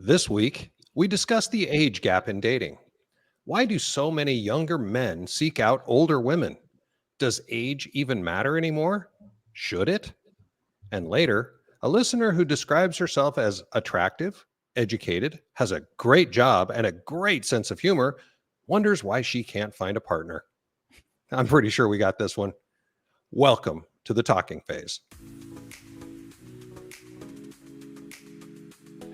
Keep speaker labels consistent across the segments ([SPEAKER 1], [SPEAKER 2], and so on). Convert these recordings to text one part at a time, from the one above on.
[SPEAKER 1] This week, we discuss the age gap in dating. Why do so many younger men seek out older women? Does age even matter anymore? Should it? And later, a listener who describes herself as attractive, educated, has a great job, and a great sense of humor wonders why she can't find a partner. I'm pretty sure we got this one. Welcome to the talking phase.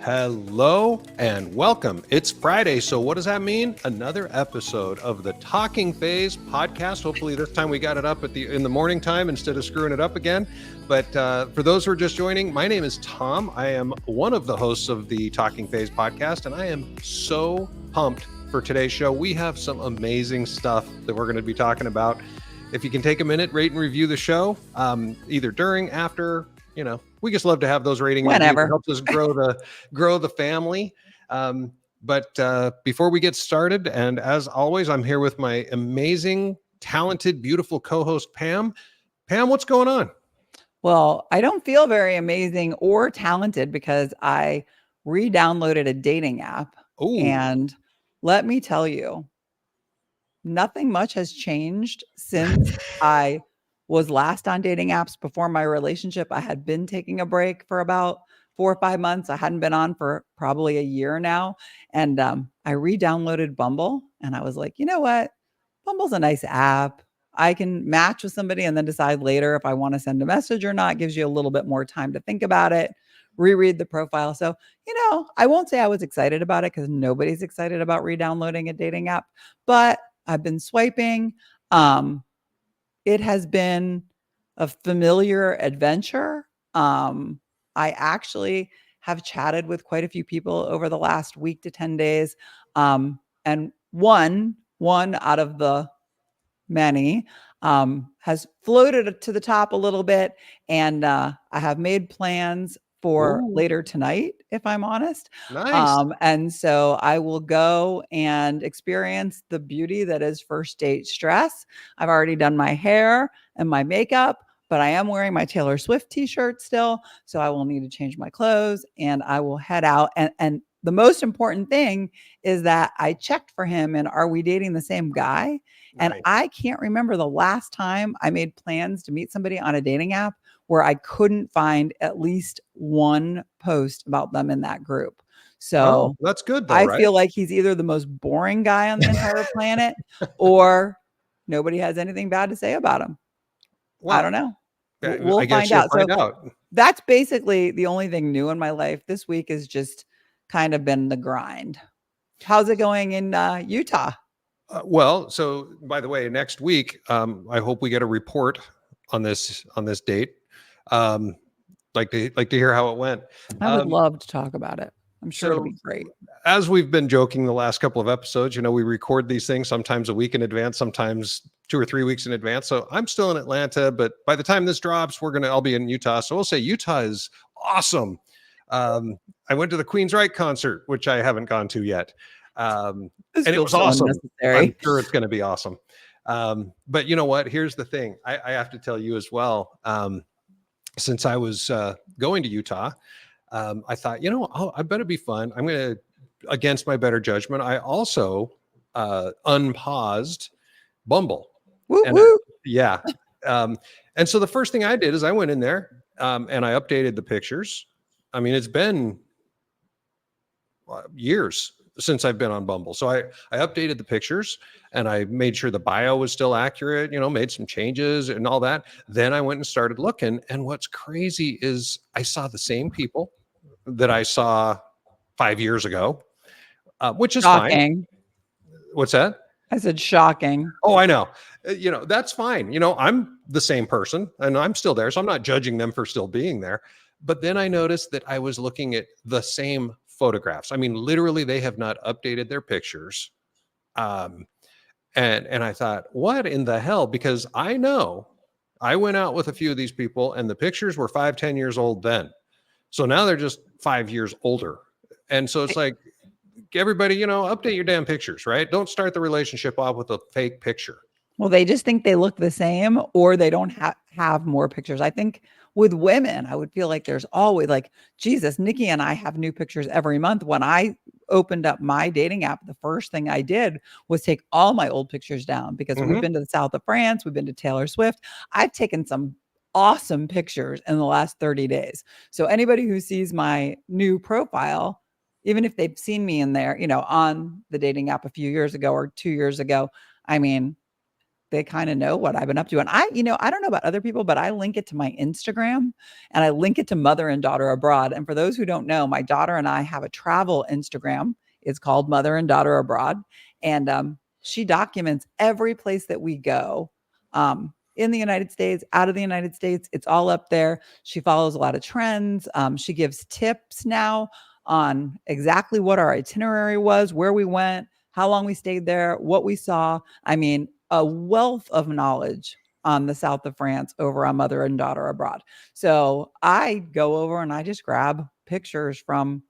[SPEAKER 1] Hello and welcome. It's Friday, so what does that mean? Another episode of the Talking Phase podcast. Hopefully this time we got it up in the morning time instead of screwing it up again. But for those who are just joining, my name is Tom. I am one of the hosts of the Talking Phase podcast, and I am so pumped for today's show. We have some amazing stuff that we're going to be talking about. If you can take a minute, rate and review the show, either during, after, we just love to have those rating
[SPEAKER 2] Whenever.
[SPEAKER 1] reviews. It helps us grow the family. But before we get started, and as always, I'm here with my amazing, talented, beautiful co-host Pam. Pam, what's going on?
[SPEAKER 2] Well, I don't feel very amazing or talented because I re-downloaded a dating app.
[SPEAKER 1] Ooh.
[SPEAKER 2] And let me tell you, nothing much has changed since I was last on dating apps. Before my relationship, I had been taking a break for about 4 or 5 months. I hadn't been on for probably a year now. And I re-downloaded Bumble and I was like, you know what? Bumble's a nice app. I can match with somebody and then decide later if I want to send a message or not. It gives you a little bit more time to think about it, reread the profile. So, I won't say I was excited about it because nobody's excited about re-downloading a dating app, but I've been swiping. It has been a familiar adventure. I actually have chatted with quite a few people over the last week to 10 days. And one out of the many has floated to the top a little bit. And I have made plans for later tonight, if I'm honest.
[SPEAKER 1] Nice.
[SPEAKER 2] And so I will go and experience the beauty that is first date stress. I've already done my hair and my makeup, but I am wearing my Taylor Swift t-shirt still. So I will need to change my clothes and I will head out. And the most important thing is that I checked for him and are we dating the same guy? And
[SPEAKER 1] Nice.
[SPEAKER 2] I can't remember the last time I made plans to meet somebody on a dating app where I couldn't find at least one post about them in that group. So
[SPEAKER 1] that's good though,
[SPEAKER 2] I
[SPEAKER 1] right?
[SPEAKER 2] feel like he's either the most boring guy on the entire planet or nobody has anything bad to say about him. Well, I don't know. We'll
[SPEAKER 1] I guess
[SPEAKER 2] find out.
[SPEAKER 1] Find out.
[SPEAKER 2] That's basically the only thing new in my life. This week has just kind of been the grind. How's it going in Utah?
[SPEAKER 1] Well, so by the way, next week, I hope we get a report on this date. Like to hear how it went.
[SPEAKER 2] I would love to talk about it. I'm sure it'll be great.
[SPEAKER 1] As we've been joking the last couple of episodes, we record these things sometimes a week in advance, sometimes 2 or 3 weeks in advance. So I'm still in Atlanta, but by the time this drops, I'll be in Utah. So we'll say Utah is awesome. I went to the Queen's Right concert, which I haven't gone to yet. And it was awesome. I'm sure it's going to be awesome. But you know what? Here's the thing. I have to tell you as well. Since I was going to Utah, I thought, I better be fun. I'm going to, against my better judgment, I also unpaused Bumble. And so the first thing I did is I went in there and I updated the pictures. I mean, it's been years since I've been on Bumble. So I updated the pictures and I made sure the bio was still accurate, made some changes and all that. Then I went and started looking. And what's crazy is I saw the same people that I saw 5 years ago, which is
[SPEAKER 2] shocking.
[SPEAKER 1] Fine. What's that?
[SPEAKER 2] I said shocking.
[SPEAKER 1] Oh, I know. That's fine. I'm the same person and I'm still there. So I'm not judging them for still being there. But then I noticed that I was looking at the same photographs. I mean, literally, they have not updated their pictures. And I thought, what in the hell? Because I know I went out with a few of these people and the pictures were 5-10 years old then. So now they're just 5 years older. And so it's like, everybody, update your damn pictures, right? Don't start the relationship off with a fake picture.
[SPEAKER 2] Well, they just think they look the same or they don't have more pictures. I think with women, I would feel like there's always like, Jesus, Nikki and I have new pictures every month. When I opened up my dating app, the first thing I did was take all my old pictures down because we've
[SPEAKER 1] Hmm.
[SPEAKER 2] been to the south of France, we've been to Taylor Swift. I've taken some awesome pictures in the last 30 days. So anybody who sees my new profile, even if they've seen me in there, on the dating app a few years ago or 2 years ago, I mean, they kind of know what I've been up to. And I don't know about other people, but I link it to my Instagram and I link it to Mother and Daughter Abroad. And for those who don't know, my daughter and I have a travel Instagram. It's called Mother and Daughter Abroad. And she documents every place that we go in the United States, out of the United States. It's all up there. She follows a lot of trends. She gives tips now on exactly what our itinerary was, where we went, how long we stayed there, what we saw. I mean, a wealth of knowledge on the south of France over on Mother and Daughter Abroad. So I go over and I just grab pictures from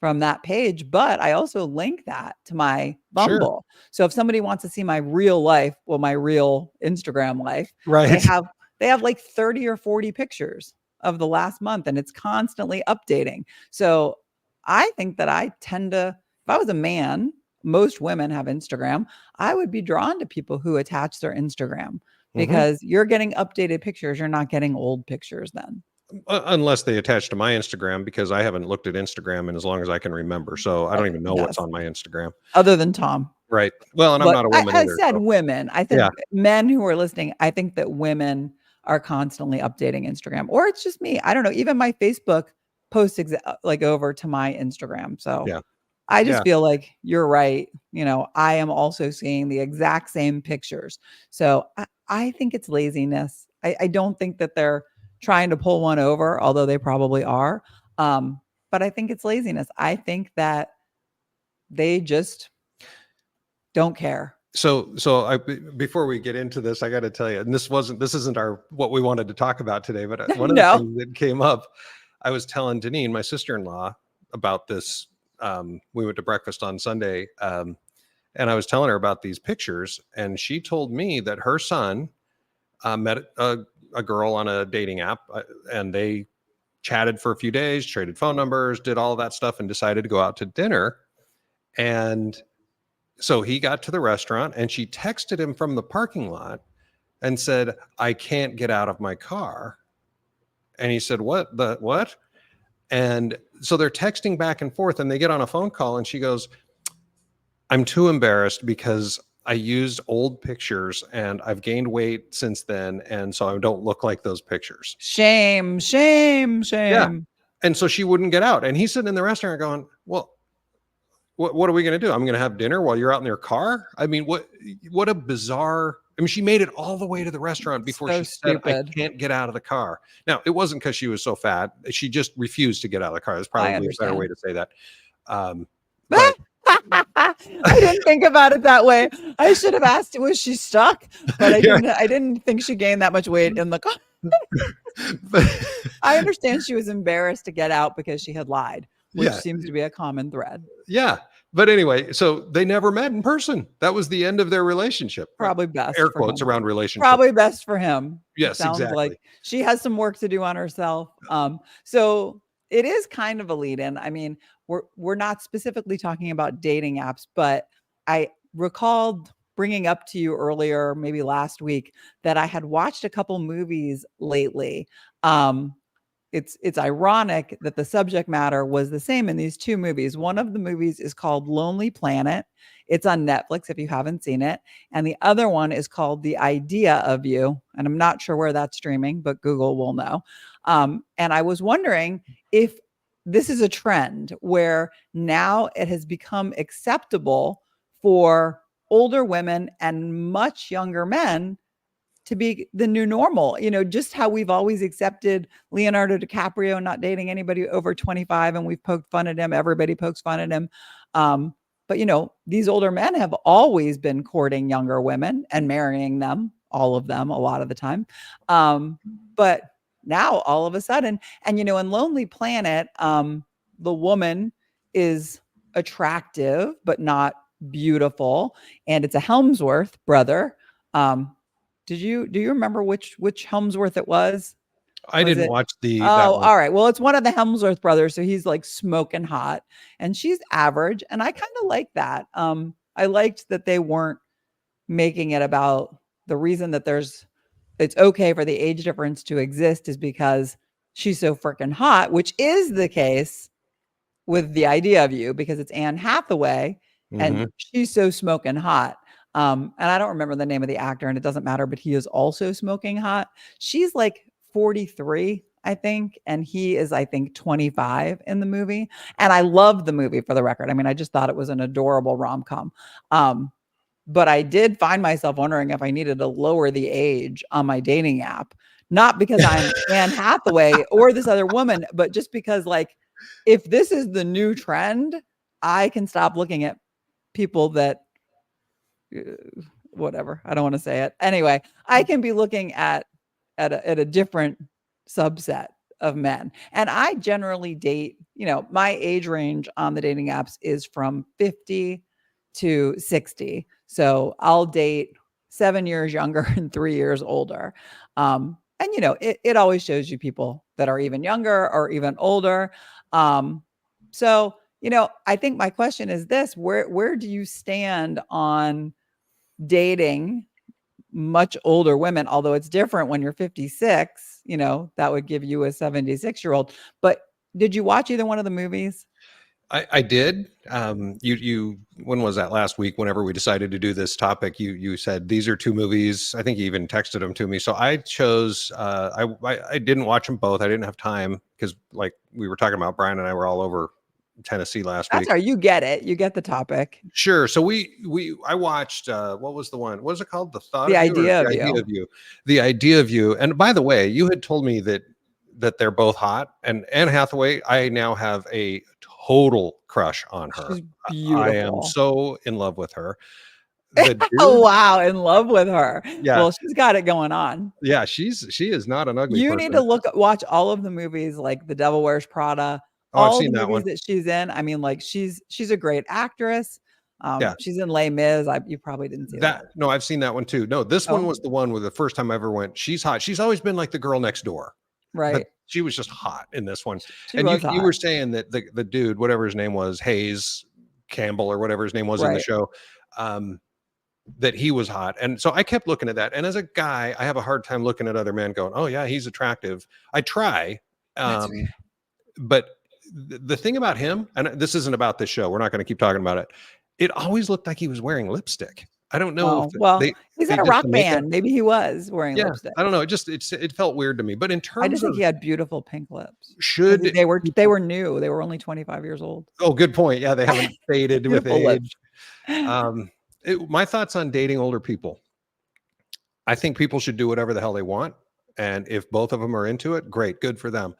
[SPEAKER 2] that page, but I also link that to my
[SPEAKER 1] Sure.
[SPEAKER 2] Bumble. So if somebody wants to see my real life, well, my real Instagram life, they
[SPEAKER 1] Right.
[SPEAKER 2] have they have like 30 or 40 pictures of the last month and it's constantly updating. So I think that I tend to, if I was a man, most women have Instagram. I would be drawn to people who attach their Instagram
[SPEAKER 1] Hmm.
[SPEAKER 2] because you're getting updated pictures. You're not getting old pictures then.
[SPEAKER 1] Unless they attach to my Instagram, because I haven't looked at Instagram in as long as I can remember. So I don't even know what's
[SPEAKER 2] Yes.
[SPEAKER 1] on my Instagram.
[SPEAKER 2] Other than Tom.
[SPEAKER 1] Right. Well, and I'm
[SPEAKER 2] But
[SPEAKER 1] not a woman
[SPEAKER 2] I
[SPEAKER 1] either.
[SPEAKER 2] said
[SPEAKER 1] So
[SPEAKER 2] women. I
[SPEAKER 1] yeah.
[SPEAKER 2] said men who are listening. I think that women are constantly updating Instagram, or it's just me. I don't know. Even my Facebook posts like over to my Instagram. So
[SPEAKER 1] Yeah.
[SPEAKER 2] I just
[SPEAKER 1] Yeah.
[SPEAKER 2] feel like you're right. I am also seeing the exact same pictures. So I think it's laziness. I don't think that they're trying to pull one over, although they probably are. But I think it's laziness. I think that they just don't care.
[SPEAKER 1] So before we get into this, I got to tell you, and this isn't our what we wanted to talk about today, but one of the
[SPEAKER 2] No.
[SPEAKER 1] things that came up, I was telling Deneen, my sister-in-law, about this. We went to breakfast on Sunday, and I was telling her about these pictures, and she told me that her son met a girl on a dating app, and they chatted for a few days, traded phone numbers, did all of that stuff, and decided to go out to dinner. And so he got to the restaurant and she texted him from the parking lot and said, "I can't get out of my car." And he said, what? And so they're texting back and forth and they get on a phone call and she goes, "I'm too embarrassed because I used old pictures and I've gained weight since then. And so I don't look like those pictures."
[SPEAKER 2] Shame, shame,
[SPEAKER 1] Yeah.
[SPEAKER 2] shame.
[SPEAKER 1] And so she wouldn't get out. And he's sitting in the restaurant going, "Well, what are we going to do? I'm going to have dinner while you're out in your car?" I mean, what a bizarre. I mean, she made it all the way to the restaurant before
[SPEAKER 2] So
[SPEAKER 1] she said, "I
[SPEAKER 2] stupid.
[SPEAKER 1] can't get out of the car." Now, it wasn't because she was so fat. She just refused to get out of the car. That's
[SPEAKER 2] I
[SPEAKER 1] probably a better way
[SPEAKER 2] understand.
[SPEAKER 1] to say that. But
[SPEAKER 2] I didn't think about it that way. I should have asked, was she stuck? But I
[SPEAKER 1] yeah,
[SPEAKER 2] didn't I didn't think she gained that much weight in the car.
[SPEAKER 1] but,
[SPEAKER 2] I understand she was embarrassed to get out because she had lied, which
[SPEAKER 1] yeah,
[SPEAKER 2] seems to be a common thread.
[SPEAKER 1] yeah. But anyway, so they never met in person. That was the end of their relationship.
[SPEAKER 2] Probably best
[SPEAKER 1] Air
[SPEAKER 2] for
[SPEAKER 1] quotes
[SPEAKER 2] him.
[SPEAKER 1] around relationship.
[SPEAKER 2] Probably best for him. It
[SPEAKER 1] Yes,
[SPEAKER 2] sounds like
[SPEAKER 1] exactly.
[SPEAKER 2] she has some work to do on herself. So it is kind of a lead in. I mean, we're not specifically talking about dating apps, but I recalled bringing up to you earlier, maybe last week, that I had watched a couple movies lately. Um, it's ironic that the subject matter was the same in these two movies. One of the movies is called Lonely Planet. It's on Netflix if you haven't seen it. And the other one is called The Idea of You. And I'm not sure where that's streaming, but Google will know. And I was wondering if this is a trend where now it has become acceptable for older women and much younger men to be the new normal. Just how we've always accepted Leonardo DiCaprio not dating anybody over 25 and we've poked fun at him. Everybody pokes fun at him. But these older men have always been courting younger women and marrying them, all of them, a lot of the time. But now all of a sudden, and in Lonely Planet, the woman is attractive but not beautiful, and it's a Helmsworth brother, Um, do you remember which Helmsworth it was?
[SPEAKER 1] I
[SPEAKER 2] Was
[SPEAKER 1] didn't
[SPEAKER 2] it?
[SPEAKER 1] watch that
[SPEAKER 2] Oh,
[SPEAKER 1] one.
[SPEAKER 2] all right. Well, it's one of the Helmsworth brothers, so he's like smoking hot, and she's average, and I kind of like that. I liked that they weren't making it about the reason that it's okay for the age difference to exist is because she's so freaking hot, which is the case with The Idea of You because it's Anne Hathaway and
[SPEAKER 1] Hmm.
[SPEAKER 2] she's so smoking hot. And I don't remember the name of the actor, and it doesn't matter, but he is also smoking hot. She's like 43, I think, and he is, I think, 25 in the movie. And I love the movie for the record. I mean, I just thought it was an adorable rom com. But I did find myself wondering if I needed to lower the age on my dating app, not because I'm Anne Hathaway or this other woman, but just because, like, if this is the new trend, I can stop looking at people that, uh, whatever. I don't want to say it. Anyway, I can be looking at a different subset of men. And I generally date, my age range on the dating apps is from 50 to 60. So I'll date 7 years younger and 3 years older. And it always shows you people that are even younger or even older. So I think my question is this: where do you stand on dating much older women, although it's different when you're 56, that would give you a 76-year-old. But did you watch either one of the movies?
[SPEAKER 1] I did. When was that last week? Whenever we decided to do this topic, you said these are two movies. I think you even texted them to me. So I chose. I didn't watch them both. I didn't have time because, like we were talking about, Brian and I were all over Tennessee last
[SPEAKER 2] That's
[SPEAKER 1] week.
[SPEAKER 2] all right. You get it. You get the topic.
[SPEAKER 1] Sure. So I watched what was the one? What was it called? The Thought
[SPEAKER 2] The
[SPEAKER 1] of You or
[SPEAKER 2] Idea
[SPEAKER 1] The
[SPEAKER 2] of
[SPEAKER 1] Idea
[SPEAKER 2] You.
[SPEAKER 1] of You? The Idea of You. And by the way, you had told me that they're both hot. And Anne Hathaway, I now have a total crush on her.
[SPEAKER 2] She's
[SPEAKER 1] I am
[SPEAKER 2] beautiful.
[SPEAKER 1] so in love with her. The
[SPEAKER 2] Oh,
[SPEAKER 1] dude,
[SPEAKER 2] wow. In love with her.
[SPEAKER 1] yeah,
[SPEAKER 2] Well, she's got it going on.
[SPEAKER 1] yeah, she is not an ugly
[SPEAKER 2] You need
[SPEAKER 1] person.
[SPEAKER 2] to watch all of the movies like The Devil Wears Prada,
[SPEAKER 1] Oh, I've
[SPEAKER 2] all the
[SPEAKER 1] seen that
[SPEAKER 2] movies
[SPEAKER 1] one.
[SPEAKER 2] that she's in. I mean, like she's a great actress.
[SPEAKER 1] Yeah.
[SPEAKER 2] She's in Les Mis. You probably didn't see that.
[SPEAKER 1] That no, I've seen that one too. No, this one
[SPEAKER 2] Oh,
[SPEAKER 1] was the one where the first time I ever went, she's hot. She's always been like the girl next door, but
[SPEAKER 2] right.
[SPEAKER 1] she was just hot in this one.
[SPEAKER 2] She
[SPEAKER 1] And
[SPEAKER 2] was
[SPEAKER 1] you
[SPEAKER 2] hot.
[SPEAKER 1] were saying that the dude, whatever his name was, Hayes Campbell or whatever his name was in the
[SPEAKER 2] Right.
[SPEAKER 1] show, um, that he was hot. And so I kept looking at that. And as a guy, I have a hard time looking at other men going, oh yeah, he's attractive. I try.
[SPEAKER 2] That's okay.
[SPEAKER 1] Um, but the thing about him, and this isn't about this show, we're not going to keep talking about it. It always looked like he was wearing lipstick. I don't know if
[SPEAKER 2] Oh, well, he's in
[SPEAKER 1] they
[SPEAKER 2] a
[SPEAKER 1] did the
[SPEAKER 2] rock
[SPEAKER 1] makeup.
[SPEAKER 2] band. Maybe he was wearing
[SPEAKER 1] Yeah,
[SPEAKER 2] lipstick.
[SPEAKER 1] I don't know. It felt weird to me. But in
[SPEAKER 2] I just
[SPEAKER 1] terms
[SPEAKER 2] think he
[SPEAKER 1] of
[SPEAKER 2] had beautiful pink lips because
[SPEAKER 1] should
[SPEAKER 2] they
[SPEAKER 1] people,
[SPEAKER 2] were new. They were only 25 years old.
[SPEAKER 1] oh, good point. Yeah, they haven't faded with
[SPEAKER 2] Beautiful lips.
[SPEAKER 1] age. My thoughts on dating older people. I think people should do whatever the hell they want. And if both of them are into it, great, good for them.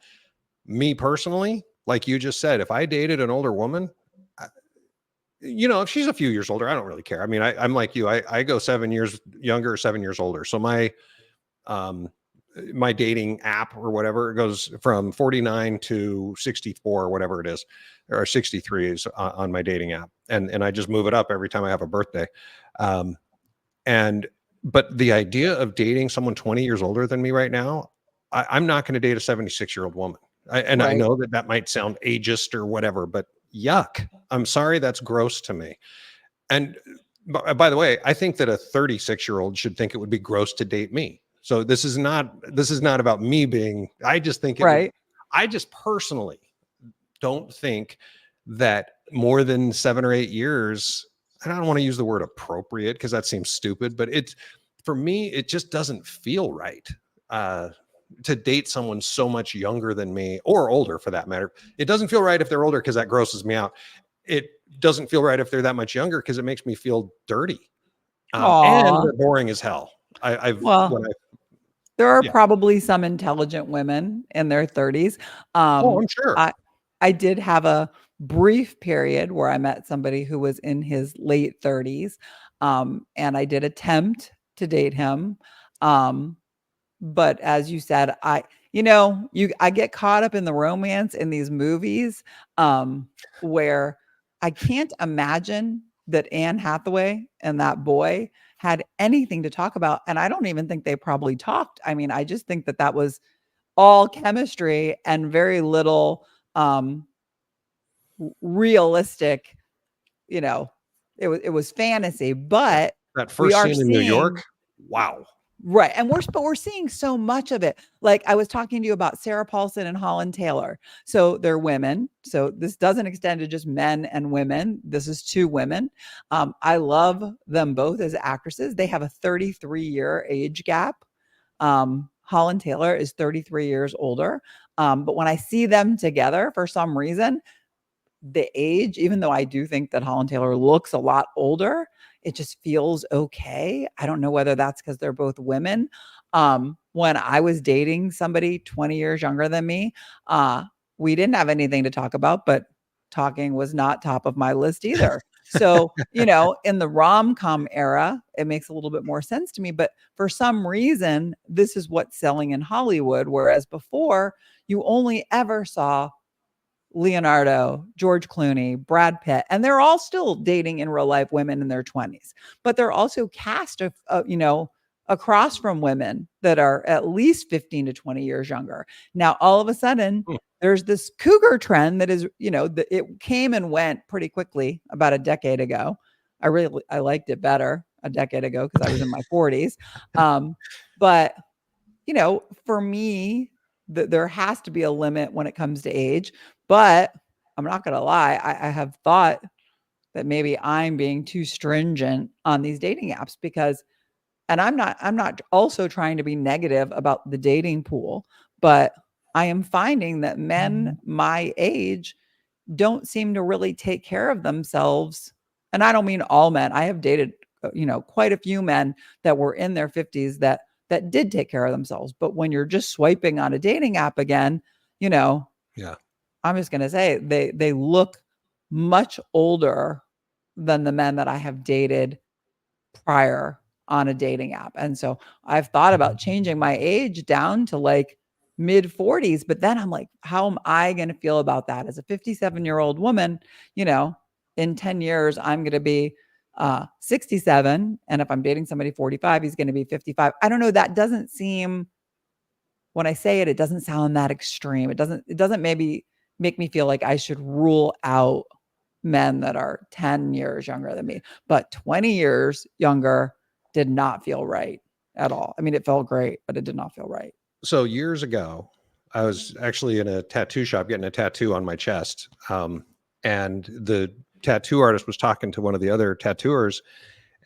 [SPEAKER 1] Me personally, like you just said, if I dated an older woman, if she's a few years older, I don't really care. I mean, I'm like you. I go 7 years younger, 7 years older. So um my dating app or whatever, it goes from 49 to 64 or whatever it is, or 63 is on my dating app, and I just move it up every time I have a birthday. Um, and but the idea of dating someone 20 years older than me right now, I'm not going to date a 76-year-old woman. And I
[SPEAKER 2] Right.
[SPEAKER 1] know that might sound ageist or whatever, but yuck. I'm sorry, that's gross to me. And by the way, I think that a 36-year-old should think it would be gross to date me. So this is not about me being, I just think it would,
[SPEAKER 2] Right.
[SPEAKER 1] I just personally don't think that more than 7 or 8 years, and I don't want to use the word appropriate because that seems stupid, but it's, for me, it just doesn't feel right. Uh, to date someone so much younger than me or older for that matter. It doesn't feel right if they're older because that grosses me out. It doesn't feel right if they're that much younger because it makes me feel dirty. And
[SPEAKER 2] Aw.
[SPEAKER 1] they're boring as hell.
[SPEAKER 2] Well, there are
[SPEAKER 1] Yeah.
[SPEAKER 2] probably some intelligent women in their 30s.
[SPEAKER 1] Oh,
[SPEAKER 2] Um,
[SPEAKER 1] I'm sure.
[SPEAKER 2] I did have a brief period where I met somebody who was in his late 30s. And I did attempt to date him. Um, but as you said, I get caught up in the romance in these movies, where I can't imagine that Anne Hathaway and that boy had anything to talk about. And I don't even think they probably talked. I mean, I just think that that was all chemistry and very little realistic, you know, it was fantasy, but
[SPEAKER 1] That
[SPEAKER 2] we
[SPEAKER 1] first
[SPEAKER 2] are
[SPEAKER 1] scene in New
[SPEAKER 2] seeing
[SPEAKER 1] York, wow.
[SPEAKER 2] right. And we're seeing so much of it. Like I was talking to you about Sarah Paulson and Holland Taylor. So they're women. So this doesn't extend to just men and women. This is two women. I love them both as actresses. They have a 33-year age gap. Holland Taylor is 33 years older. But when I see them together for some reason, the age, even though I do think that Holland Taylor looks a lot older, it just feels okay. I don't know whether that's because they're both women. When I was dating somebody 20 years younger than me, we didn't have anything to talk about, but talking was not top of my list either. So, in the rom-com era, it makes a little bit more sense to me. But for some reason, this is what's selling in Hollywood. Whereas before, you only ever saw Leonardo, George Clooney, Brad Pitt, and they're all still dating in real life women in their 20s, but they're also cast across from women that are at least 15 to 20 years younger. Now, all of a sudden,
[SPEAKER 1] Hmm.
[SPEAKER 2] there's this cougar trend that is, it came and went pretty quickly about a decade ago. I liked it better a decade ago because I was in my 40s. But for me, there has to be a limit when it comes to age. But I'm not going to lie, I have thought that maybe I'm being too stringent on these dating apps because, and I'm not also trying to be negative about the dating pool, but I am finding that men my age don't seem to really take care of themselves. And I don't mean all men. I have dated, quite a few men that were in their 50s that did take care of themselves. But when you're just swiping on a dating app again, you know,
[SPEAKER 1] Yeah.
[SPEAKER 2] I'm just going to say they look much older than the men that I have dated prior on a dating app. And so I've thought about changing my age down to like mid 40s, but then I'm like, how am I going to feel about that as a 57-year-old woman? You know, in 10 years, I'm going to be 67. And if I'm dating somebody 45, he's going to be 55. I don't know. That doesn't seem, when I say it, it doesn't sound that extreme. It doesn't maybe make me feel like I should rule out men that are 10 years younger than me, but 20 years younger did not feel right at all. I mean, it felt great, but it did not feel right.
[SPEAKER 1] So years ago, I was actually in a tattoo shop getting a tattoo on my chest. And the tattoo artist was talking to one of the other tattooers,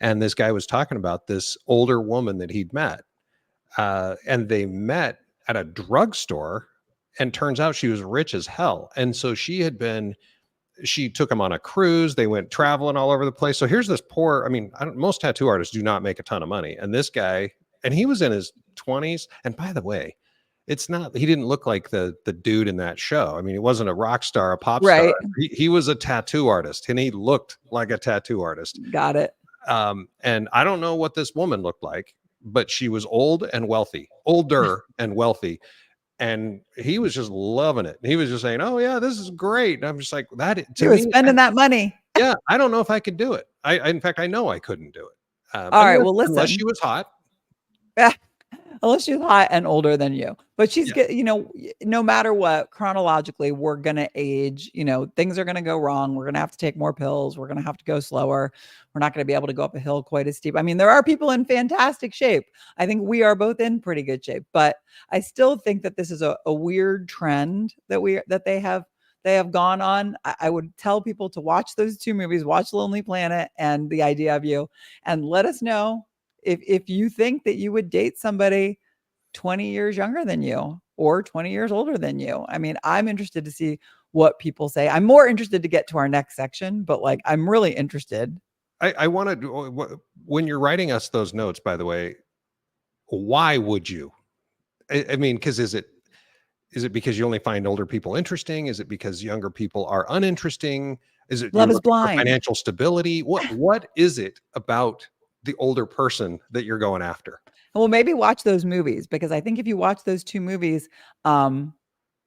[SPEAKER 1] and this guy was talking about this older woman that he'd met. And they met at a drugstore, and turns out she was rich as hell. And so she took him on a cruise. They went traveling all over the place. So here's this poor, I mean, most tattoo artists do not make a ton of money. And this guy, and he was in his 20s. And by the way, he didn't look like the dude in that show. I mean, he wasn't a rock star, a pop star.
[SPEAKER 2] Right.
[SPEAKER 1] He was a tattoo artist, and he looked like a tattoo artist.
[SPEAKER 2] Got it.
[SPEAKER 1] And I don't know what this woman looked like, but she was older and wealthy. And he was just loving it. He was just saying, "Oh yeah, this is great." And I'm just like, that
[SPEAKER 2] He
[SPEAKER 1] to
[SPEAKER 2] was
[SPEAKER 1] me,
[SPEAKER 2] spending that money.
[SPEAKER 1] yeah, I don't know if I could do it. In fact, I know I couldn't do it.
[SPEAKER 2] All right. Well,
[SPEAKER 1] Unless
[SPEAKER 2] listen.
[SPEAKER 1] she was hot.
[SPEAKER 2] Unless she's hot and older than you. But she's
[SPEAKER 1] Yeah.
[SPEAKER 2] good, no matter what, chronologically, we're gonna age, things are gonna go wrong. We're gonna have to take more pills. We're gonna have to go slower. We're not gonna be able to go up a hill quite as steep. I mean, there are people in fantastic shape. I think we are both in pretty good shape, but I still think that this is a weird trend that they have gone on. I would tell people to watch those two movies, watch Lonely Planet and The Idea of You, and let us know if you think that you would date somebody 20 years younger than you or 20 years older than you. I mean, I'm interested to see what people say. I'm more interested to get to our next section, but like I'm really interested.
[SPEAKER 1] I wanted, when you're writing us those notes, by the way, why would you? I mean, because is it because you only find older people interesting? Is it because younger people are uninteresting? Is it you're
[SPEAKER 2] Love is
[SPEAKER 1] looking for
[SPEAKER 2] blind.
[SPEAKER 1] financial stability? What is it about the older person that you're going after?
[SPEAKER 2] Well, maybe watch those movies because I think if you watch those two movies,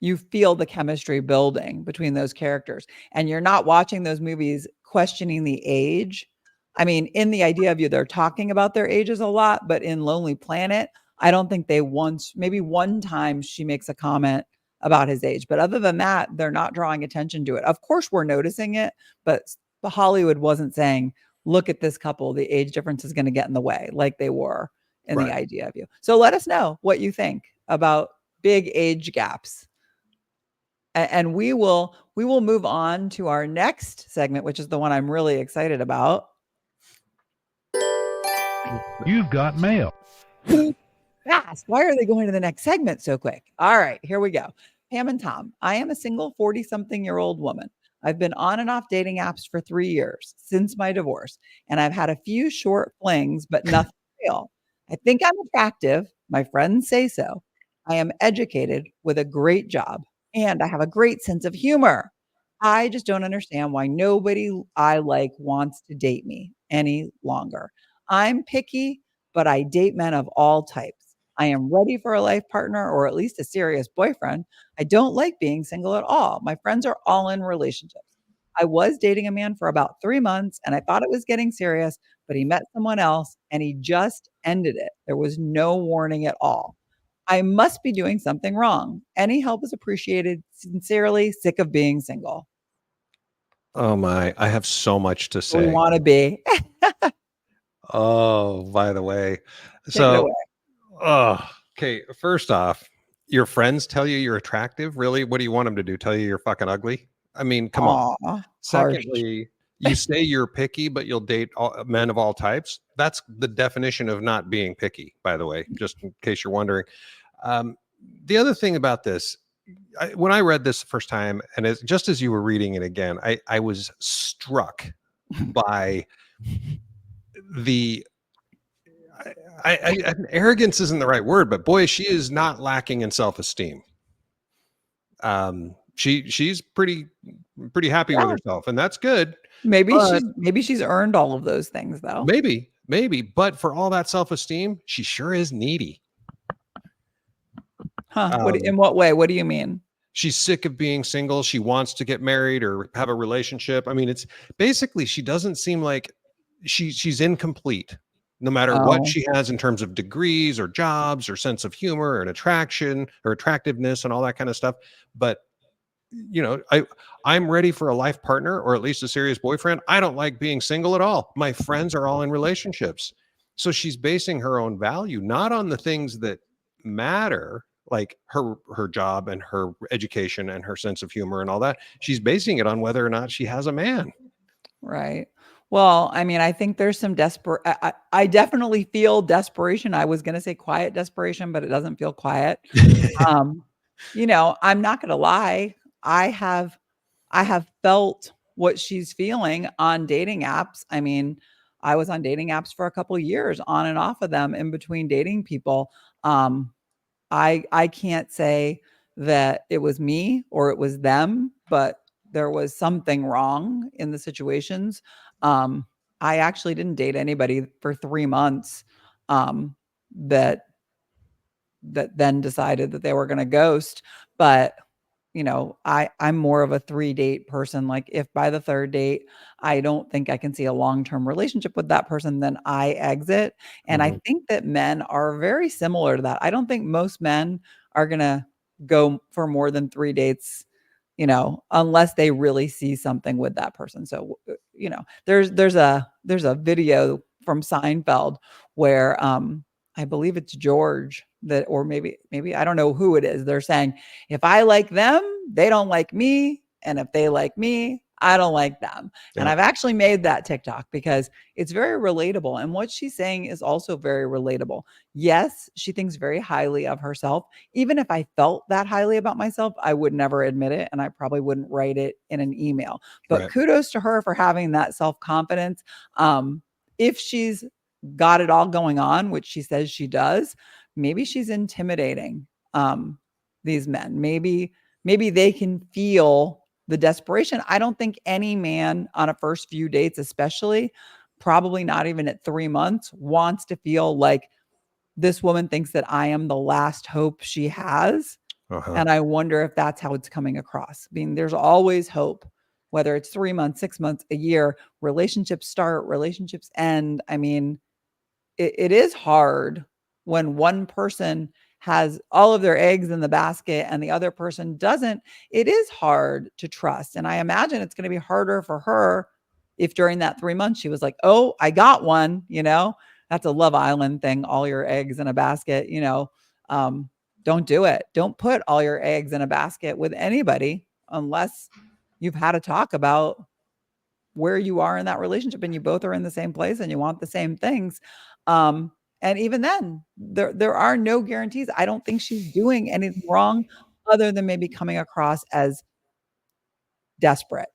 [SPEAKER 2] you feel the chemistry building between those characters, and you're not watching those movies questioning the age. I mean, in The Idea of You, they're talking about their ages a lot, but in Lonely Planet, I don't think they once, maybe one time she makes a comment about his age. But other than that, they're not drawing attention to it. Of course, we're noticing it, but Hollywood wasn't saying, look at this couple, the age difference is going to get in the way like they were in The
[SPEAKER 1] Right.
[SPEAKER 2] Idea of You. So let us know what you think about big age gaps. And we will move on to our next segment, which is the one I'm really excited about.
[SPEAKER 3] You've got mail.
[SPEAKER 2] Fast. Why are they going to the next segment so quick? All right, here we go. Pam and Tom. I am a single 40-something-year-old woman. I've been on and off dating apps for 3 years since my divorce, and I've had a few short flings, but nothing real. I think I'm attractive. My friends say so. I am educated with a great job, and I have a great sense of humor. I just don't understand why nobody I like wants to date me any longer. I'm picky, but I date men of all types. I am ready for a life partner or at least a serious boyfriend. I don't like being single at all. My friends are all in relationships. I was dating a man for about 3 months and I thought it was getting serious, but he met someone else and he just ended it. There was no warning at all. I must be doing something wrong. Any help is appreciated. Sincerely, sick of being single.
[SPEAKER 1] Oh my, I have so much to
[SPEAKER 2] We
[SPEAKER 1] say.
[SPEAKER 2] want to be.
[SPEAKER 1] Oh, by the way.
[SPEAKER 2] Take it away.
[SPEAKER 1] So, oh, okay. First off, your friends tell you you're attractive. Really? What do you want them to do? Tell you you're fucking ugly? I mean, come on.
[SPEAKER 2] Aw, harsh.
[SPEAKER 1] Secondly, you say you're picky, but you'll date men of all types. That's the definition of not being picky, by the way, just in case you're wondering. Um, the other thing about this, when I read this the first time, and just as you were reading it again, I was struck by the arrogance isn't the right word, but boy, she is not lacking in self-esteem. She's pretty happy with
[SPEAKER 2] Yeah.
[SPEAKER 1] herself, and that's good.
[SPEAKER 2] Maybe
[SPEAKER 1] But
[SPEAKER 2] she's earned all of those things though.
[SPEAKER 1] maybe, but for all that self-esteem, she sure is needy.
[SPEAKER 2] Huh? In what way? What do you mean?
[SPEAKER 1] She's sick of being single. She wants to get married or have a relationship. I mean, it's basically she doesn't seem like she's incomplete, no matter what
[SPEAKER 2] Oh,
[SPEAKER 1] she has in terms of degrees or jobs or sense of humor and attraction or attractiveness and all that kind of stuff. But I'm ready for a life partner or at least a serious boyfriend. I don't like being single at all. My friends are all in relationships. So she's basing her own value not on the things that matter, like her job and her education and her sense of humor and all that. She's basing it on whether or not she has a man.
[SPEAKER 2] right. Well, I mean, I think there's some desperate. I definitely feel desperation. I was going to say quiet desperation, but it doesn't feel quiet. Um, I'm not going to lie. I have felt what she's feeling on dating apps. I mean, I was on dating apps for a couple of years, on and off of them, in between dating people. I can't say that it was me or it was them, but there was something wrong in the situations. Um, I actually didn't date anybody for 3 months. Um, that then decided that they were going to ghost, but I'm more of a 3-date person. Like, if by the third date I don't think I can see a long-term relationship with that person, then I exit. And I
[SPEAKER 1] Mhm.
[SPEAKER 2] think that men are very similar to that. I don't think most men are going to go for more than 3 dates, unless they really see something with that person. So, there's a video from Seinfeld where I believe it's George, that, or maybe I don't know who it is. They're saying, if I like them, they don't like me, and if they like me, I don't like them. And
[SPEAKER 1] Yeah.
[SPEAKER 2] I've actually made that TikTok because it's very relatable, and what she's saying is also very relatable. Yes, she thinks very highly of herself. Even if I felt that highly about myself, I would never admit it, and I probably wouldn't write it in an email. But
[SPEAKER 1] Right.
[SPEAKER 2] kudos to her for having that self-confidence. If she's got it all going on, which she says she does, maybe she's intimidating these men. Maybe they can feel the desperation. I don't think any man on a first few dates, especially, probably not even at 3 months, wants to feel like this woman thinks that I am the last hope she has.
[SPEAKER 1] Uh-huh.
[SPEAKER 2] And I wonder if that's how it's coming across. I mean, there's always hope, whether it's 3 months, 6 months, a year, relationships start, relationships end. I mean, it is hard when one person has all of their eggs in the basket and the other person doesn't. It is hard to trust. And I imagine it's going to be harder for her if during that 3 months she was like, oh, I got one, that's a Love Island thing, all your eggs in a basket, don't do it. Don't put all your eggs in a basket with anybody unless you've had a talk about where you are in that relationship and you both are in the same place and you want the same things. Um, and even then, there are no guarantees. I don't think she's doing anything wrong other than maybe coming across as desperate.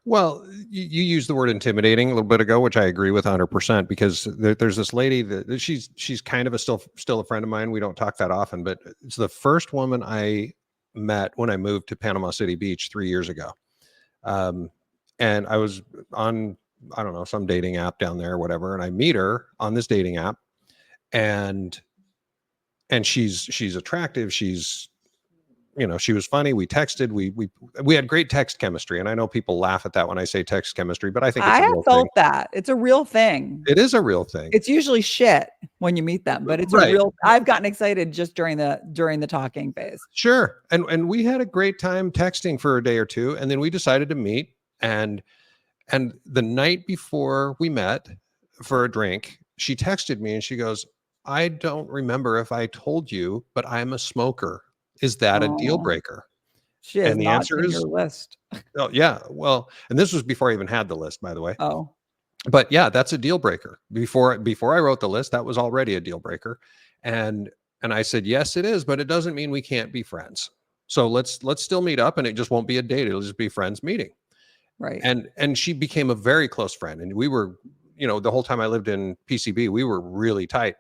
[SPEAKER 1] Well, you used the word intimidating a little bit ago, which I agree with 100%, because there's this lady that she's kind of still a friend of mine. We don't talk that often, but it's the first woman I met when I moved to Panama City Beach 3 years ago. And I was on, I don't know, some dating app down there or whatever, and I meet her on this dating app, and she's attractive. She's, she was funny. We texted. We had great text chemistry, and I know people laugh at that when I say text chemistry, but I think it's
[SPEAKER 2] I
[SPEAKER 1] a
[SPEAKER 2] have
[SPEAKER 1] real thing.
[SPEAKER 2] felt that. It's a real thing.
[SPEAKER 1] It is a real thing.
[SPEAKER 2] It's usually shit when you meet them, but it's a
[SPEAKER 1] Right.
[SPEAKER 2] real. I've gotten excited just during the talking phase.
[SPEAKER 1] Sure. And we had a great time texting for a day or two, and then we decided to meet. And the night before we met for a drink, she texted me and she goes, I don't remember if I told you, but I'm a smoker. Is that a deal
[SPEAKER 2] Oh,
[SPEAKER 1] breaker?
[SPEAKER 2] she is
[SPEAKER 1] And the
[SPEAKER 2] not
[SPEAKER 1] answer
[SPEAKER 2] in
[SPEAKER 1] is,
[SPEAKER 2] your list.
[SPEAKER 1] oh, yeah. Well, and this was before I even had the list, by the way.
[SPEAKER 2] Oh,
[SPEAKER 1] But yeah, that's a deal breaker. Before I wrote the list, that was already a deal breaker. And I said, yes, it is, but it doesn't mean we can't be friends. So let's still meet up, and it just won't be a date. It'll just be friends meeting.
[SPEAKER 2] right.
[SPEAKER 1] And she became a very close friend. And we were, the whole time I lived in PCB, we were really tight.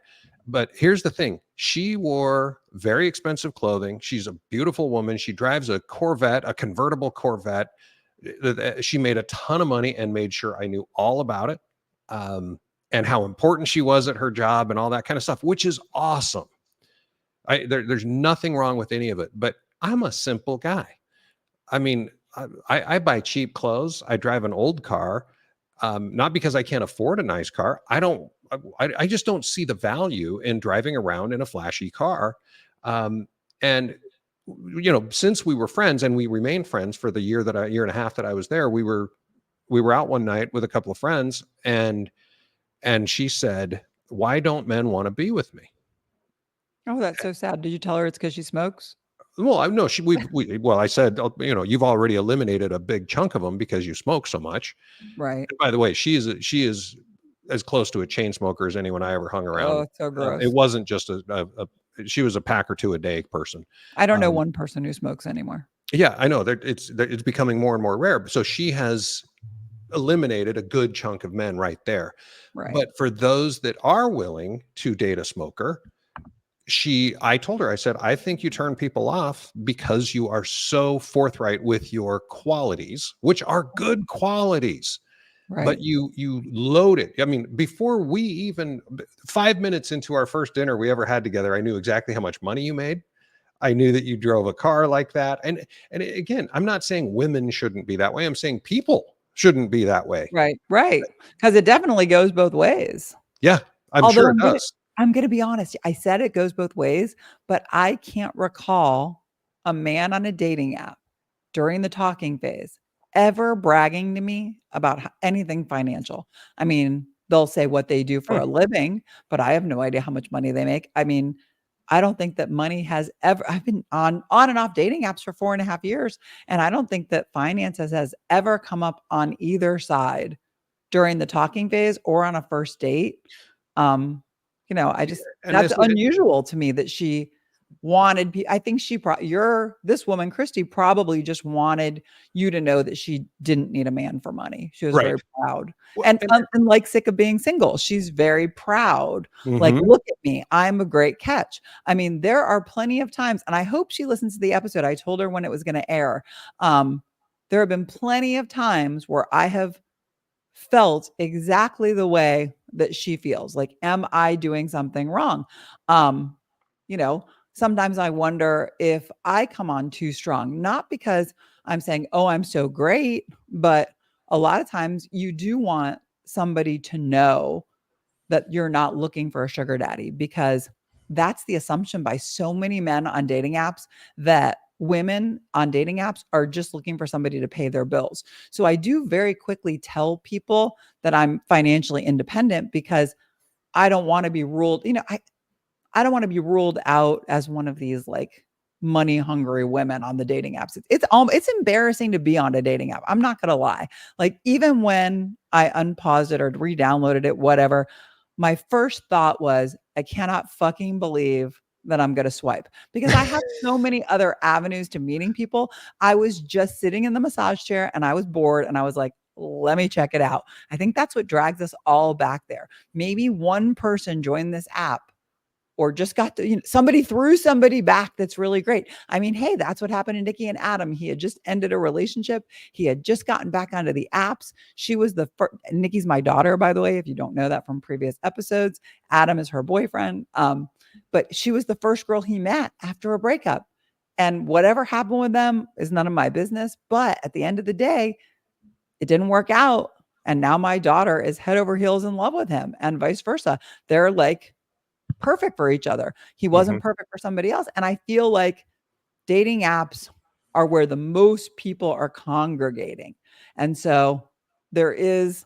[SPEAKER 1] But here's the thing. She wore very expensive clothing. She's a beautiful woman. She drives a Corvette, a convertible Corvette. She made a ton of money and made sure I knew all about it, and how important she was at her job and all that kind of stuff, which is awesome. There's nothing wrong with any of it, but I'm a simple guy. I mean, I buy cheap clothes. I drive an old car, not because I can't afford a nice car. I just don't see the value in driving around in a flashy car. And since we were friends and we remained friends for the year and a half that I was there, we were out one night with a couple of friends, and she said, "Why don't men want to be with me?"
[SPEAKER 2] Oh, that's so sad. Did you tell her it's because she smokes?
[SPEAKER 1] Well, I know well, I said, you've already eliminated a big chunk of them because you smoke so much.
[SPEAKER 2] Right.
[SPEAKER 1] And by the way, she is as close to a chain smoker as anyone I ever hung around.
[SPEAKER 2] Oh, it's so gross.
[SPEAKER 1] It wasn't just she was a pack or two a day person.
[SPEAKER 2] I don't know one person who smokes anymore.
[SPEAKER 1] Yeah, I know it's becoming more and more rare. So she has eliminated a good chunk of men right there.
[SPEAKER 2] Right.
[SPEAKER 1] But for those that are willing to date a smoker, I told her, I said, I think you turn people off because you are so forthright with your qualities, which are good qualities,
[SPEAKER 2] Right.
[SPEAKER 1] but you load it. I mean, before we even 5 minutes into our first dinner we ever had together, I knew exactly how much money you made. I knew that you drove a car like that. And again, I'm not saying women shouldn't be that way. I'm saying people shouldn't be that way.
[SPEAKER 2] Right. Right. Because it definitely goes both ways.
[SPEAKER 1] Yeah, I'm
[SPEAKER 2] Although
[SPEAKER 1] sure it does.
[SPEAKER 2] I'm going to be honest. I said it goes both ways, but I can't recall a man on a dating app during the talking phase ever bragging to me about anything financial. I mean, they'll say what they do for a living, but I have no idea how much money they make. I mean, I don't think that money has ever, I've been on and off dating apps for 4.5 years. And I don't think that finances has ever come up on either side during the talking phase or on a first date. I just,
[SPEAKER 1] And
[SPEAKER 2] that's
[SPEAKER 1] as
[SPEAKER 2] unusual to me that she wanted, I think this woman, Christy, probably just wanted you to know that she didn't need a man for money. She was
[SPEAKER 1] Right.
[SPEAKER 2] very proud.
[SPEAKER 1] Well,
[SPEAKER 2] And like sick of being single. She's very proud. Like,
[SPEAKER 1] Mhm.
[SPEAKER 2] look at me. I'm a great catch. I mean, there are plenty of times, and I hope she listens to the episode. I told her when it was going to air. There have been plenty of times where I have felt exactly the way that she feels. Like, am I doing something wrong? Um, you know, sometimes I wonder if I come on too strong, not because I'm saying, oh, I'm so great, but a lot of times you do want somebody to know that you're not looking for a sugar daddy, because that's the assumption by so many men on dating apps, that women on dating apps are just looking for somebody to pay their bills. So I do very quickly tell people that I'm financially independent, because I don't want to be ruled, I don't want to be ruled out as one of these like money hungry women on the dating apps. It's embarrassing to be on a dating app. I'm not going to lie. Like, even when I unpaused it or re-downloaded it, whatever, my first thought was, I cannot fucking believe that I'm going to swipe, because I have so many other avenues to meeting people. I was just sitting in the massage chair and I was bored and I was like, let me check it out. I think that's what drags us all back there. Maybe one person joined this app or just got to, somebody threw somebody back that's really great. I mean, hey, that's what happened to Nikki and Adam. He had just ended a relationship. He had just gotten back onto the apps. She was the first. Nikki's my daughter, by the way, if you don't know that from previous episodes. Adam is her boyfriend. But she was the first girl he met after a breakup. And whatever happened with them is none of my business. But at the end of the day, it didn't work out. And now my daughter is head over heels in love with him, and vice versa. They're like perfect for each other. He wasn't perfect for somebody else. And I feel like dating apps are where the most people are congregating. And so there is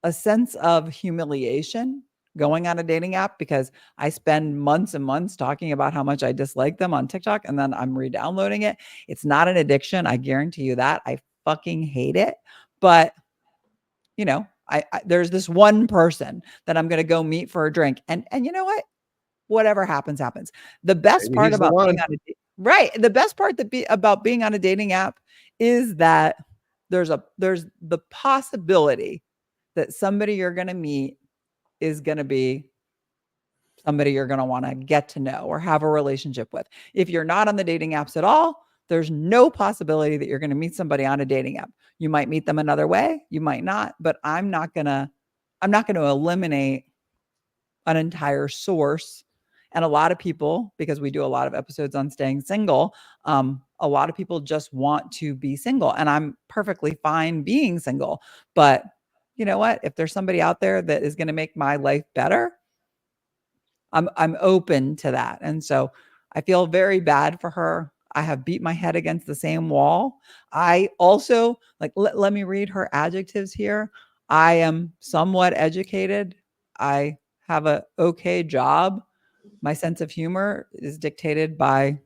[SPEAKER 2] a sense of humiliation going on a dating app, because I spend months and months talking about how much I dislike them on TikTok, and then I'm re-downloading it. It's not an addiction. I guarantee you that. I fucking hate it. But I there's this one person that I'm going to go meet for a drink. And you know what? Whatever happens, happens. The best
[SPEAKER 1] Maybe
[SPEAKER 2] part
[SPEAKER 1] he's the
[SPEAKER 2] about being
[SPEAKER 1] one.
[SPEAKER 2] on the best part about being on a dating app is that there's the possibility that somebody you're going to meet is going to be somebody you're going to want to get to know or have a relationship with. If you're not on the dating apps at all, there's no possibility that you're going to meet somebody on a dating app. You might meet them another way, you might not, but I'm not going to eliminate an entire source. And a lot of people, because we do a lot of episodes on staying single, a lot of people just want to be single, and I'm perfectly fine being single. But you know what? If there's somebody out there that is going to make my life better, I'm open to that. And so I feel very bad for her. I have beat my head against the same wall. I also let me read her adjectives here. I am somewhat educated. I have a okay job. My sense of humor is dictated by,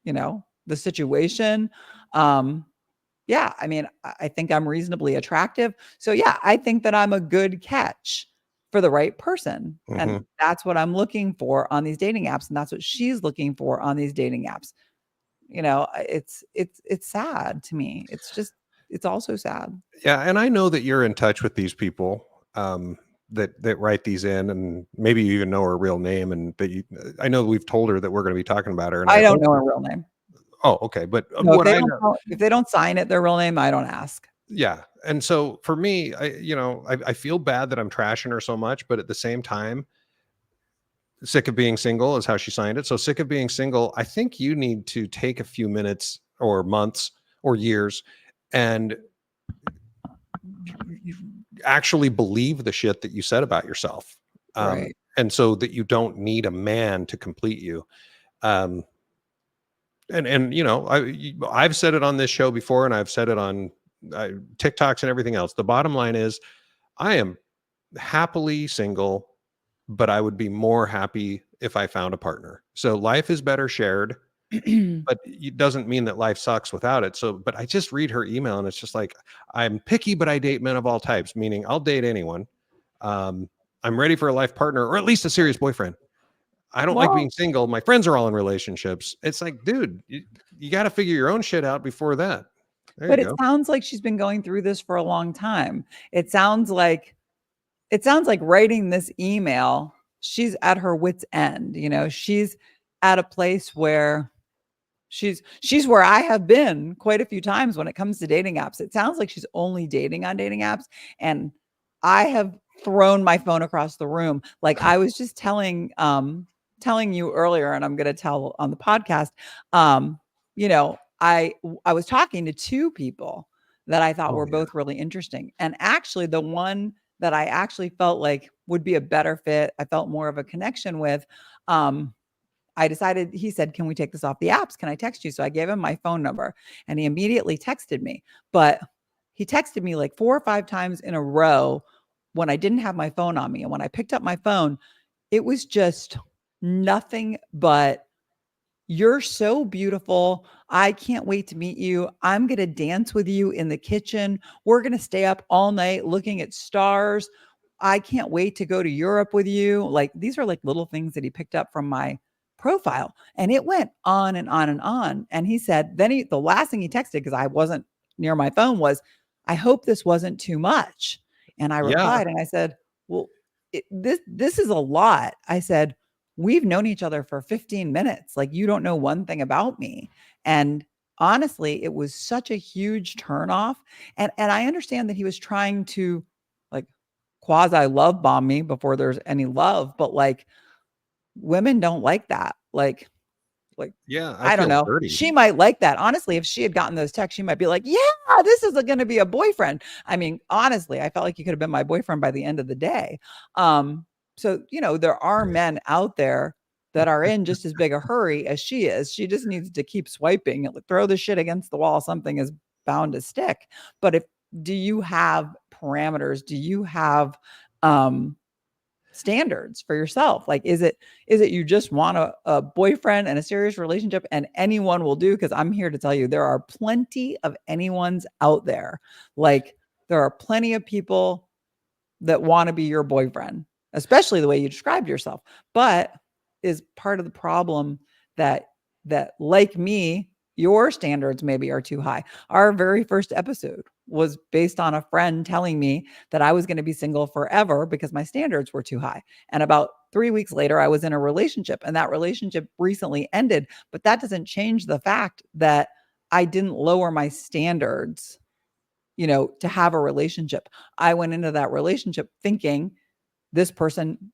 [SPEAKER 2] the situation. Yeah, I mean, I think I'm reasonably attractive. So yeah, I think that I'm a good catch for the right person. And that's what I'm looking for on these dating apps. And that's what she's looking for on these dating apps. It's sad to me. It's also sad.
[SPEAKER 1] Yeah, and I know that you're in touch with these people that write these in, and maybe you even know her real name, and I know we've told her that we're going to be talking about her. And
[SPEAKER 2] I don't know her real name.
[SPEAKER 1] Oh, okay, but
[SPEAKER 2] No,
[SPEAKER 1] what I know,
[SPEAKER 2] if they don't sign it their real name, I don't ask.
[SPEAKER 1] yeah, and so for me, I feel bad that I'm trashing her so much, but at the same time, sick of being single is how she signed it. So sick of being single. I think you need to take a few minutes or months or years and actually believe the shit that you said about yourself.
[SPEAKER 2] Right.
[SPEAKER 1] And so that you don't need a man to complete you. Um, and I've said it on this show before, and I've said it on TikToks and everything else. The bottom line is I am happily single, but I would be more happy if I found a partner. So life is better shared, but it doesn't mean that life sucks without it. So, but I just read her email and it's just like, I'm picky, but I date men of all types, meaning I'll date anyone. I'm ready for a life partner, or at least a serious boyfriend. I don't like
[SPEAKER 2] Well,
[SPEAKER 1] being single. My friends are all in relationships. It's like, dude, you got to figure your own shit out before that. There you
[SPEAKER 2] but it
[SPEAKER 1] go.
[SPEAKER 2] sounds like she's been going through this for a long time. It sounds like writing this email, she's at her wit's end. She's at a place where she's where I have been quite a few times when it comes to dating apps. It sounds like she's only dating on dating apps, and I have thrown my phone across the room. Like I was just telling telling you earlier, and I'm going to tell on the podcast, you know, I was talking to two people that I thought were both really interesting. And actually the one that I actually felt like would be a better fit, I felt more of a connection with, I decided, he said, can we take this off the apps? Can I text you? So I gave him my phone number and he immediately texted me. But he texted me like 4 or 5 times in a row when I didn't have my phone on me. And when I picked up my phone, it was just nothing but, you're so beautiful. I can't wait to meet you. I'm going to dance with you in the kitchen. We're going to stay up all night looking at stars. I can't wait to go to Europe with you. Like, these are like little things that he picked up from my profile. And it went on and on and on. And he said, the last thing he texted, because I wasn't near my phone, was, I hope this wasn't too much. And I
[SPEAKER 1] Yeah.
[SPEAKER 2] replied and I said, well, this is a lot. I said, we've known each other for 15 minutes. Like, you don't know one thing about me. And honestly, it was such a huge turnoff. And I understand that he was trying to like quasi love bomb me before there's any love, but like, women don't like that. Like,
[SPEAKER 1] Yeah, I
[SPEAKER 2] I don't
[SPEAKER 1] feel
[SPEAKER 2] know.
[SPEAKER 1] dirty.
[SPEAKER 2] She might like that. Honestly, if she had gotten those texts, she might be like, yeah, this is going to be a boyfriend. I mean, honestly, I felt like he could have been my boyfriend by the end of the day. So, you know, there are men out there that are in just as big a hurry as she is. She just needs to keep swiping, throw the shit against the wall. Something is bound to stick. But do you have parameters? Do you have, standards for yourself? Like, is it you just want a boyfriend and a serious relationship and anyone will do? Because I'm here to tell you, there are plenty of anyone's out there. Like, there are plenty of people that want to be your boyfriend, especially the way you described yourself. But is part of the problem that like me, your standards maybe are too high. Our very first episode was based on a friend telling me that I was going to be single forever because my standards were too high. And about 3 weeks later, I was in a relationship, and that relationship recently ended. But that doesn't change the fact that I didn't lower my standards, you know, to have a relationship. I went into that relationship thinking this person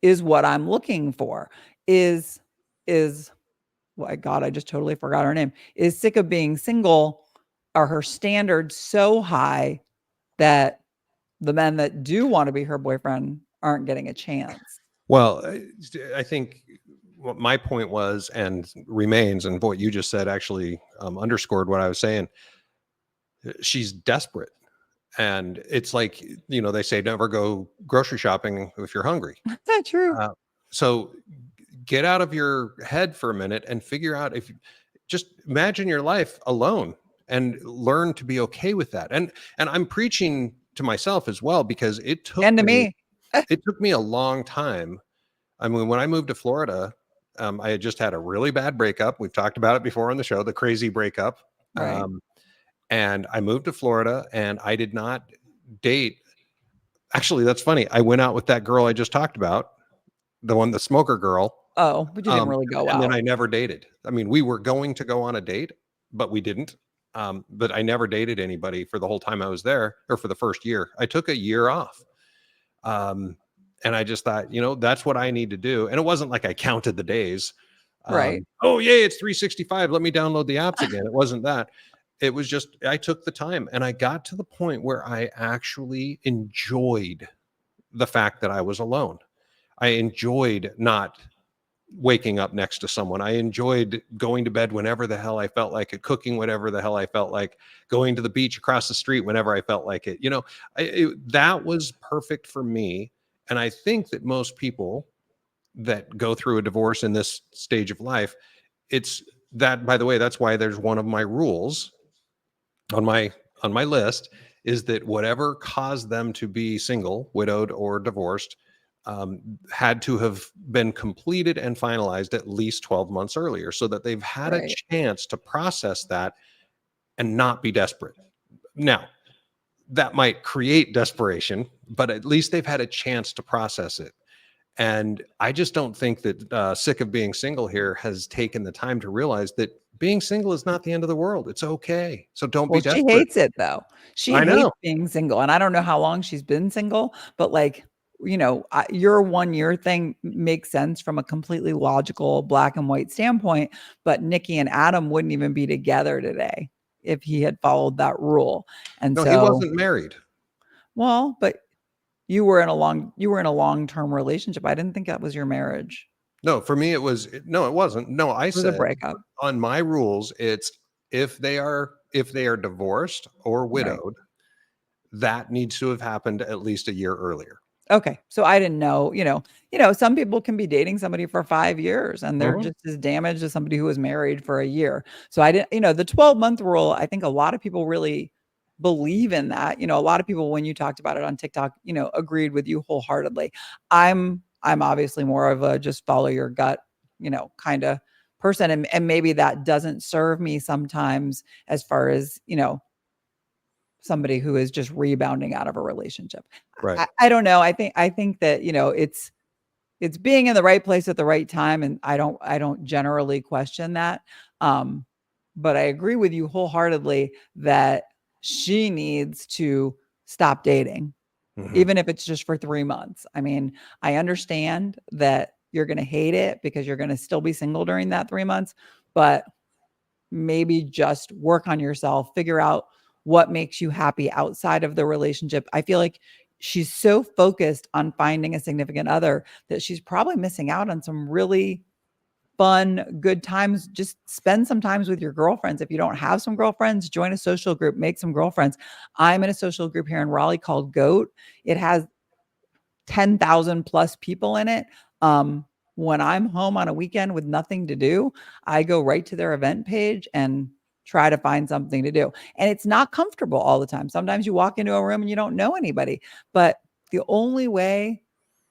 [SPEAKER 2] is what I'm looking for. Is my God, I just totally forgot her name. Is sick of being single. Are her standards so high that the men that do want to be her boyfriend aren't getting a chance?
[SPEAKER 1] Well, I think what my point was and remains, and what you just said actually underscored what I was saying. She's desperate. And it's like, you know, they say never go grocery shopping if you're hungry.
[SPEAKER 2] That's not true.
[SPEAKER 1] So get out of your head for a minute and figure out, if just imagine your life alone and learn to be okay with that. And I'm preaching to myself as well, because
[SPEAKER 2] And to me,
[SPEAKER 1] it took me a long time. I mean, when I moved to Florida, I had just had a really bad breakup. We've talked about it before on the show, the crazy breakup.
[SPEAKER 2] right.
[SPEAKER 1] And I moved to Florida and I did not date. Actually, that's funny. I went out with that girl I just talked about, the smoker girl.
[SPEAKER 2] Oh, but you didn't really go
[SPEAKER 1] And then
[SPEAKER 2] out.
[SPEAKER 1] I never dated. I mean, we were going to go on a date, but we didn't. But I never dated anybody for the whole time I was there, or for the first year. I took a year off. And I just thought, you know, that's what I need to do. And it wasn't like I counted the days.
[SPEAKER 2] Right.
[SPEAKER 1] Oh, yay, it's 365. Let me download the apps again. It wasn't that. It was just, I took the time and I got to the point where I actually enjoyed the fact that I was alone. I enjoyed not waking up next to someone. I enjoyed going to bed whenever the hell I felt like it, cooking whatever the hell I felt like, going to the beach across the street whenever I felt like it. You know, that was perfect for me. And I think that most people that go through a divorce in this stage of life, it's that, by the way, that's why there's one of my rules on my list, is that whatever caused them to be single, widowed, or divorced, had to have been completed and finalized at least 12 months earlier, so that they've had a
[SPEAKER 2] Right.
[SPEAKER 1] chance to process that and not be desperate. Now, that might create desperation, but at least they've had a chance to process it. And I just don't think that sick of being single here has taken the time to realize that being single is not the end of the world. It's okay. So don't be
[SPEAKER 2] Well, she
[SPEAKER 1] desperate.
[SPEAKER 2] hates it though. She
[SPEAKER 1] I
[SPEAKER 2] hates
[SPEAKER 1] know.
[SPEAKER 2] being single. And I don't know how long she's been single, but like, your 1 year thing makes sense from a completely logical black and white standpoint, but Nikki and Adam wouldn't even be together today if he had followed that rule. And
[SPEAKER 1] No, he wasn't married.
[SPEAKER 2] well, but you were in a long-term relationship. I didn't think that was your marriage.
[SPEAKER 1] No, for me, it wasn't. No, I
[SPEAKER 2] It was a
[SPEAKER 1] said
[SPEAKER 2] breakup.
[SPEAKER 1] on my rules, it's if they are divorced or
[SPEAKER 2] Right.
[SPEAKER 1] widowed, that needs to have happened at least a year earlier.
[SPEAKER 2] Okay. So I didn't know, some people can be dating somebody for 5 years and they're
[SPEAKER 1] Mhm.
[SPEAKER 2] just as damaged as somebody who was married for a year. So I didn't, the 12-month rule, I think a lot of people really believe in that. A lot of people, when you talked about it on TikTok, agreed with you wholeheartedly. I'm obviously more of a just follow your gut, kind of person. And maybe that doesn't serve me sometimes as far as, somebody who is just rebounding out of a relationship.
[SPEAKER 1] Right.
[SPEAKER 2] I don't know. I think that, it's being in the right place at the right time. And I don't generally question that. But I agree with you wholeheartedly that she needs to stop dating,
[SPEAKER 1] Mhm.
[SPEAKER 2] even if it's just for 3 months. I mean, I understand that you're going to hate it because you're going to still be single during that 3 months, but maybe just work on yourself, figure out what makes you happy outside of the relationship. I feel like she's so focused on finding a significant other that she's probably missing out on some really fun, good times. Just spend some times with your girlfriends. If you don't have some girlfriends, join a social group, make some girlfriends. I'm in a social group here in Raleigh called GOAT. It has 10,000 plus people in it. When I'm home on a weekend with nothing to do, I go right to their event page and try to find something to do. And it's not comfortable all the time. Sometimes you walk into a room and you don't know anybody, but the only way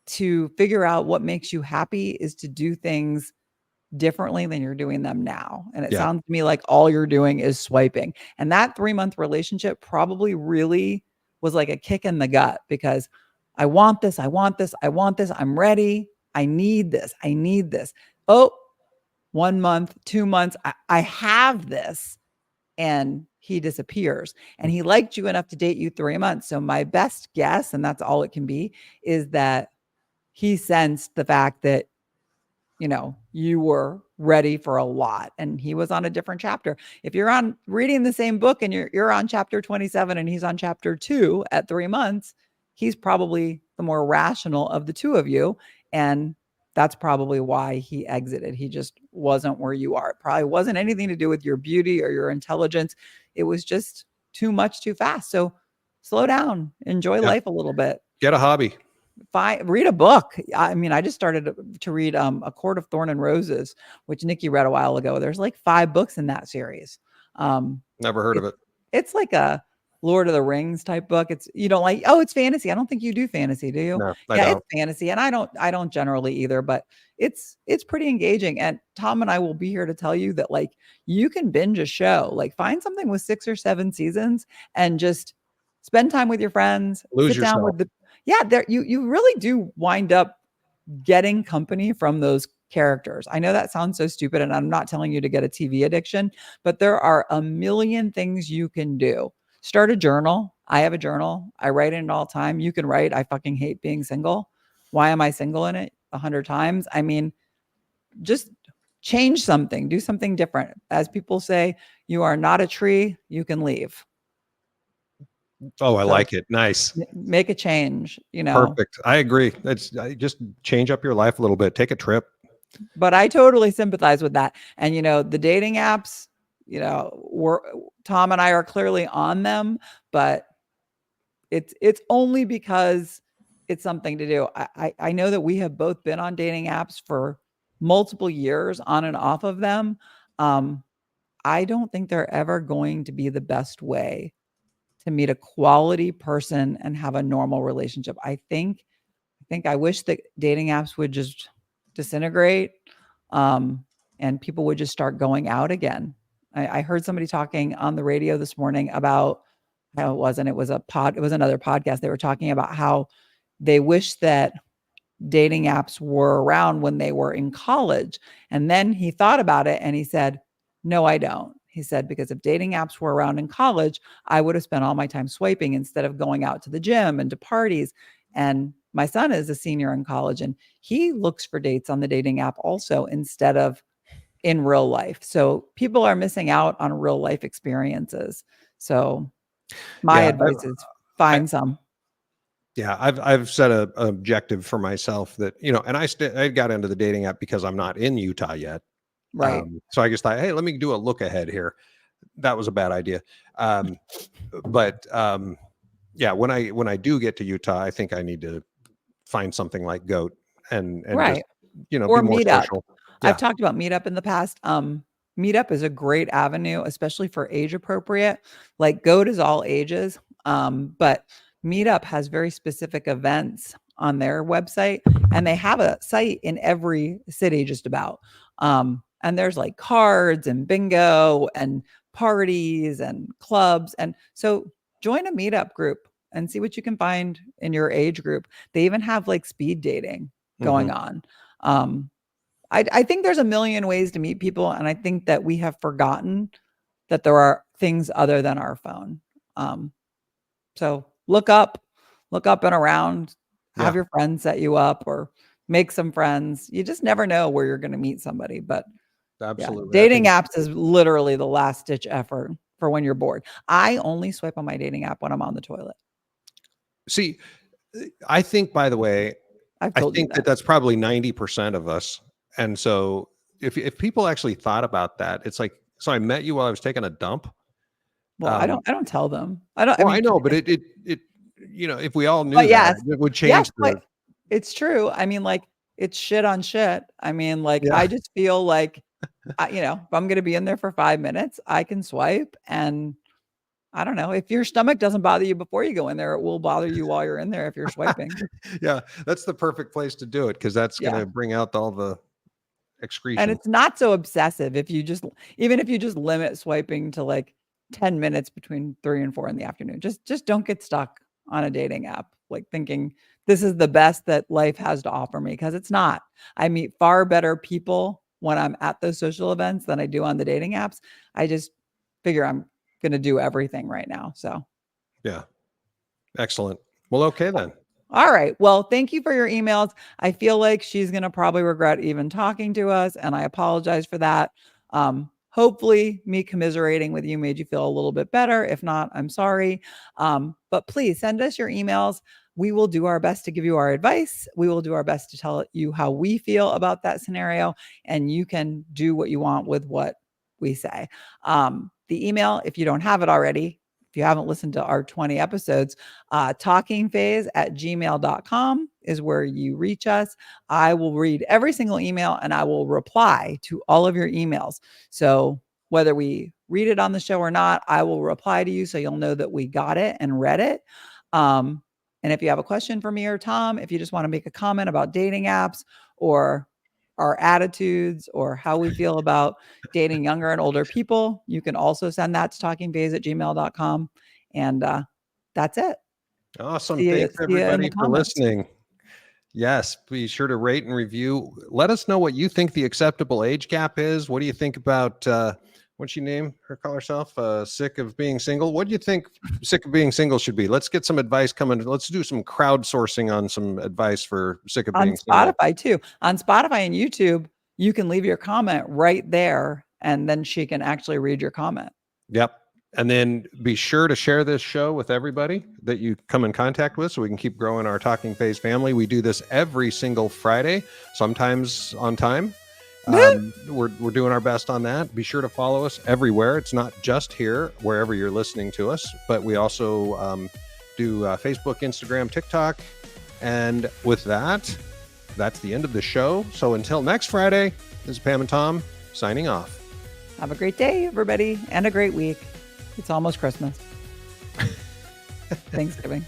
[SPEAKER 2] to figure out what makes you happy is to do things differently than you're doing them now. And it
[SPEAKER 1] Yeah.
[SPEAKER 2] sounds to me like all you're doing is swiping. And that 3-month relationship probably really was like a kick in the gut because I want this, I want this, I want this, I'm ready. I need this, I need this. Oh, 1 month, 2 months, I have this. And he disappears. And he liked you enough to date you 3 months. So my best guess, and that's all it can be, is that he sensed the fact that you were ready for a lot and he was on a different chapter. If you're on reading the same book and you're on chapter 27 and he's on chapter 2 at 3 months, he's probably the more rational of the two of you. And that's probably why he exited. He just wasn't where you are. It probably wasn't anything to do with your beauty or your intelligence. It was just too much too fast. So slow down, enjoy life a little bit.
[SPEAKER 1] Get a hobby.
[SPEAKER 2] Read a book. I mean, I just started to read A Court of Thorn and Roses, which Nikki read a while ago. There's like 5 books in that series.
[SPEAKER 1] Never heard of it.
[SPEAKER 2] It's like a Lord of the Rings type book. You don't like, oh, it's fantasy. I don't think you do fantasy, do you?
[SPEAKER 1] No, I
[SPEAKER 2] Yeah,
[SPEAKER 1] don't.
[SPEAKER 2] it's fantasy. And I don't generally either, but it's pretty engaging. And Tom and I will be here to tell you that like you can binge a show, like find something with 6 or 7 seasons and just spend time with your friends,
[SPEAKER 1] Lose
[SPEAKER 2] sit down
[SPEAKER 1] yourself.
[SPEAKER 2] with there you really do wind up getting company from those characters. I know that sounds so stupid and I'm not telling you to get a TV addiction, but there are a million things you can do. Start a journal. I have a journal. I write in it all the time. You can write, I fucking hate being single. Why am I single in it 100 times? I mean, just change something, do something different. As people say, you are not a tree, you can leave.
[SPEAKER 1] Oh, I
[SPEAKER 2] So
[SPEAKER 1] like it. Nice.
[SPEAKER 2] make a change,
[SPEAKER 1] Perfect. I agree. Just change up your life a little bit. Take a trip.
[SPEAKER 2] But I totally sympathize with that. And the dating apps, we're Tom and I are clearly on them, but it's only because it's something to do. I know that we have both been on dating apps for multiple years on and off of them. I don't think they're ever going to be the best way to meet a quality person and have a normal relationship. I wish that dating apps would just disintegrate, and people would just start going out again. I heard somebody talking on the radio this morning about how it was another podcast. They were talking about how they wish that dating apps were around when they were in college. And then he thought about it and he said, no, I don't. He said, because if dating apps were around in college, I would have spent all my time swiping instead of going out to the gym and to parties. And my son is a senior in college and he looks for dates on the dating app also instead of in real life. So people are missing out on real life experiences. So my
[SPEAKER 1] Yeah,
[SPEAKER 2] advice is
[SPEAKER 1] I,
[SPEAKER 2] find some.
[SPEAKER 1] yeah, I've set a objective for myself that, and I got into the dating app because I'm not in Utah yet.
[SPEAKER 2] Right.
[SPEAKER 1] So I just thought, hey, let me do a look ahead here. That was a bad idea. But yeah, when I do get to Utah, I think I need to find something like Goat and just
[SPEAKER 2] Right.
[SPEAKER 1] be
[SPEAKER 2] Or
[SPEAKER 1] more
[SPEAKER 2] Meetup.
[SPEAKER 1] social.
[SPEAKER 2] I've
[SPEAKER 1] Yeah.
[SPEAKER 2] talked about Meetup in the past. Meetup is a great avenue, especially for age appropriate. Like Goat is all ages, but Meetup has very specific events on their website, and they have a site in every city just about. And there's like cards and bingo and parties and clubs, and so join a Meetup group and see what you can find in your age group. They even have like speed dating going on. Um, I think there's a million ways to meet people, and I think that we have forgotten that there are things other than our phone. Um, so look up and around, have
[SPEAKER 1] Yeah,
[SPEAKER 2] your friends set you up or make some friends. You just never know where you're going to meet somebody. But yeah,
[SPEAKER 1] absolutely. I
[SPEAKER 2] dating
[SPEAKER 1] think,
[SPEAKER 2] apps is literally the last ditch effort for when you're bored. I only swipe on my dating app when I'm on the toilet.
[SPEAKER 1] see, I think, by the way,
[SPEAKER 2] I've
[SPEAKER 1] I
[SPEAKER 2] told you
[SPEAKER 1] think that
[SPEAKER 2] that.
[SPEAKER 1] that's probably 90% of us. And so if people actually thought about that, it's like, so I met you while I was taking a dump.
[SPEAKER 2] Well,
[SPEAKER 1] Um,
[SPEAKER 2] I don't tell them. I don't, I
[SPEAKER 1] well, I
[SPEAKER 2] mean,
[SPEAKER 1] know, but it if we all knew
[SPEAKER 2] but
[SPEAKER 1] that,
[SPEAKER 2] yes,
[SPEAKER 1] it would
[SPEAKER 2] yes,
[SPEAKER 1] change
[SPEAKER 2] but
[SPEAKER 1] the,
[SPEAKER 2] it's true. I mean, like, it's shit on shit. I mean, like,
[SPEAKER 1] yeah.
[SPEAKER 2] I just feel like, if I'm going to be in there for 5 minutes, I can swipe. And I don't know, if your stomach doesn't bother you before you go in there, it will bother you while you're in there if you're swiping.
[SPEAKER 1] Yeah, that's the perfect place to do it because that's going
[SPEAKER 2] Yeah.
[SPEAKER 1] to bring out all the
[SPEAKER 2] And
[SPEAKER 1] excretion.
[SPEAKER 2] it's not so obsessive if you just, even if you just limit swiping to like 10 minutes between 3 and 4 in the afternoon. Just don't get stuck on a dating app, like thinking this is the best that life has to offer me, because it's not. I meet far better people when I'm at those social events than I do on the dating apps. I just figure I'm going to do everything right now. So,
[SPEAKER 1] Yeah, excellent. Well, okay then.
[SPEAKER 2] all right. Well, thank you for your emails. I feel like she's going to probably regret even talking to us, and I apologize for that. Hopefully, me commiserating with you made you feel a little bit better. If not, I'm sorry. But please send us your emails. We will do our best to give you our advice. We will do our best to tell you how we feel about that scenario, and you can do what you want with what we say. The email, if you don't have it already, if you haven't listened to our 20 episodes, talkingphase@gmail.com is where you reach us. I will read every single email and I will reply to all of your emails. So whether we read it on the show or not, I will reply to you so you'll know that we got it and read it. And if you have a question for me or Tom, if you just want to make a comment about dating apps or our attitudes or how we feel about dating younger and older people, you can also send that to talkingphase@gmail.com. And that's it.
[SPEAKER 1] Awesome.
[SPEAKER 2] See
[SPEAKER 1] Thanks
[SPEAKER 2] you in the
[SPEAKER 1] everybody for
[SPEAKER 2] comments.
[SPEAKER 1] listening. Yes, be sure to rate and review. Let us know what you think the acceptable age gap is. What do you think about what's she name her call herself? Sick of being single. What do you think sick of being single should be? Let's get some advice coming. Let's do some crowdsourcing on some advice for sick of
[SPEAKER 2] On
[SPEAKER 1] being single.
[SPEAKER 2] Spotify too. On Spotify and YouTube, you can leave your comment right there, and then she can actually read your comment.
[SPEAKER 1] Yep. And then be sure to share this show with everybody that you come in contact with so we can keep growing our Talking Phase family. We do this every single Friday, sometimes on time. We're doing our best on that. Be sure to follow us everywhere. It's not just here, wherever you're listening to us, but we also do Facebook, Instagram, TikTok. And with that, that's the end of the show. So until next Friday, this is Pam and Tom signing off.
[SPEAKER 2] Have a great day, everybody, and a great week. It's almost Christmas. Thanksgiving.